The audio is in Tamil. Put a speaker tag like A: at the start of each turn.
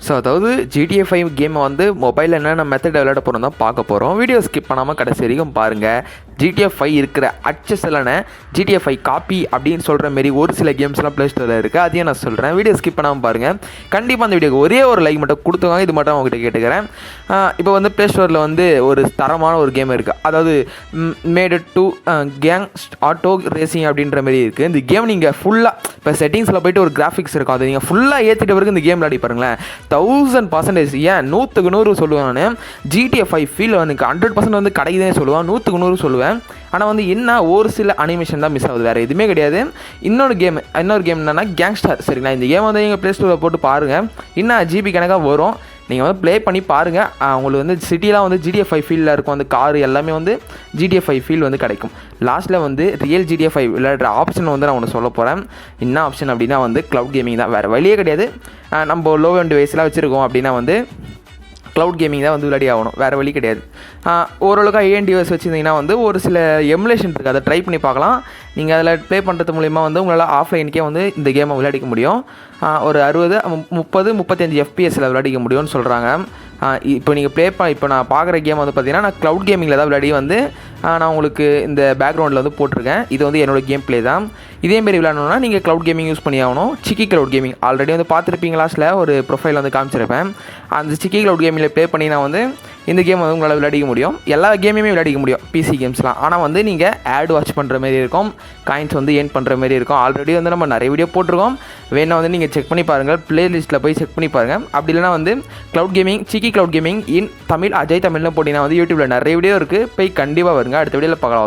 A: ஸோ அதாவது GTA 5 கேமை வந்து மொபைலில் என்னென்ன மெத்தட் விளையாட போகிறோம் தான் பார்க்க போகிறோம். வீடியோ ஸ்கிப் பண்ணாமல் கடைசி வரைக்கும் பாருங்கள். GTA 5 இருக்கிற அச்சஸ்லான GTA 5 காப்பி அப்படின்னு சொல்கிற மாரி ஒரு சில கேம்ஸ்லாம் ப்ளே ஸ்டோரில் இருக்குது. அதையும் நான் சொல்கிறேன். வீடியோ ஸ்கிப் பண்ணாமல் பாருங்கள். கண்டிப்பாக அந்த வீடியோக்கு ஒரே ஒரு லைக் மட்டும் கொடுத்துவாங்க. இது மட்டும் அவங்ககிட்ட கேட்டுக்கிறேன். இப்போ வந்து ப்ளே ஸ்டோரில் வந்து ஒரு தரமான ஒரு கேம் இருக்குது. அதாவது மேடு 2 கேங் ஆட்டோ ரேசிங் அப்படின்ற மாதிரி இருக்குது. இந்த கேம் நீங்கள் ஃபுல்லாக இப்போ செட்டிங்ஸில் போய்ட்டு ஒரு கிராஃபிக்ஸ் இருக்கும், அதை நீங்கள் ஃபுல்லாக ஏற்றிட்ட பிறகு இந்த கேம் விளையாடி பாருங்களேன். 1000% ஏன் 100க்கு 100 சொல்லுவேன் நான். GTA 5 ஃபீல் வந்து 100% வந்து கிடைக்குதே சொல்லுவேன். 100க்கு 100 சொல்லுவேன். ஆனால் வந்து என்ன ஒரு சில அனிமேஷன் தான் மிஸ் ஆகுது, வேறு எதுவுமே கிடையாது. இன்னொரு கேம் என்னென்னா கேங்ஸ்டர். சரிங்களா, இந்த கேம் வந்து நீங்கள் ப்ளே ஸ்டோரில் போட்டு பாருங்கள். இன்னும் ஜிபி கணக்காக வரும். நீங்கள் வந்து ப்ளே பண்ணி பாருங்கள். உங்களுக்கு வந்து சிட்டிலாம் வந்து GTA 5 ஃபீலில் இருக்கும். அந்த காரு எல்லாமே வந்து GTA 5 ஃபீல் வந்து கிடைக்கும். லாஸ்ட்டில் வந்து ரியல் GTA 5 விளையாடுற ஆப்ஷன் வந்து நான் ஒன்று சொல்ல போகிறேன். என்ன ஆப்ஷன் அப்படின்னா வந்து க்ளவுட் கேமிங் தான், வேறு வழியே கிடையாது. நம்ம லோ அண்ட் டிவைஸ்லாம் வச்சுருக்கோம் அப்படின்னா வந்து க்ளவுட் கேமிங் தான் வந்து விளையாடி ஆகணும், வேறு வழி கிடையாது. ஓரளவுக்கு ஏஎன் டிவைஸ் வச்சுருந்தீங்கன்னா வந்து ஒரு சில எமுலேஷன் இருக்குது, அதை ட்ரை பண்ணி பார்க்கலாம். நீங்கள் அதில் ப்ளே பண்ணுறது மூலிமா வந்து உங்களால் ஆஃப்லைனுக்கே வந்து இந்த கேமை விளையாடிக்க முடியும். ஒரு 60, 30, 35 FPSல விளையாடிக்க முடியும்னு சொல்கிறாங்க. இப்போ நீங்கள் இப்போ நான் பார்க்குற கேம் வந்து பார்த்தீங்கன்னா நான் க்ளவுட் கேமிங்கில் தான் விளையாடி வந்து நான் உங்களுக்கு இந்த பேக்ரவுண்டில் வந்து போட்டிருக்கேன். இது வந்து என்னோடய கேம் ப்ளே தான். இதேமாரி விளையாடணுன்னா நீங்கள் க்ளவுட் கேமிங் யூஸ் பண்ணி ஆகணும். சிக்கி க்ளவுட் கேமிங் ஆல்ரெடி வந்து பார்த்துருப்பீங்க, லாஸ்ட்டில் ஒரு ப்ரொஃபைல் வந்து காமிச்சிருப்பேன். அந்த சிக்கி க்ளவுட் கேமிங்கில் ப்ளே பண்ணி நான் வந்து இந்த கேம் வந்து உங்களால் விளையாடிக்க முடியும். எல்லா கேமையுமே விளையாடிக்க முடியும், பிசி கேம்ஸ்லாம். ஆனால் வந்து நீங்கள் ஆட் வாட்ச் பண்ணுற மாரி இருக்கும், காயின்ஸ் வந்து ஏர்ன் பண்ணுற மாரி இருக்கும். ஆல்ரெடி வந்து நம்ம நிறைய வீடியோ போட்டிருக்கோம், வேணா வந்து நீங்கள் செக் பண்ணி பாருங்கள். ப்ளேலிஸ்ட்டில் போய் செக் பண்ணி பாருங்கள். அப்படி இல்லைனா வந்து க்ளவுட் கேமிங், சிக்கி க்ளவுட் கேமிங் இன் தமிழ், அஜய் தமிழ்னு போட்டிங்கன்னா வந்து யூடியூப்பில் நிறைய வீடியோ இருக்குது, போய் கண்டிப்பாக வருங்க. அடுத்த வீடியோவில் பார்க்கலாம்.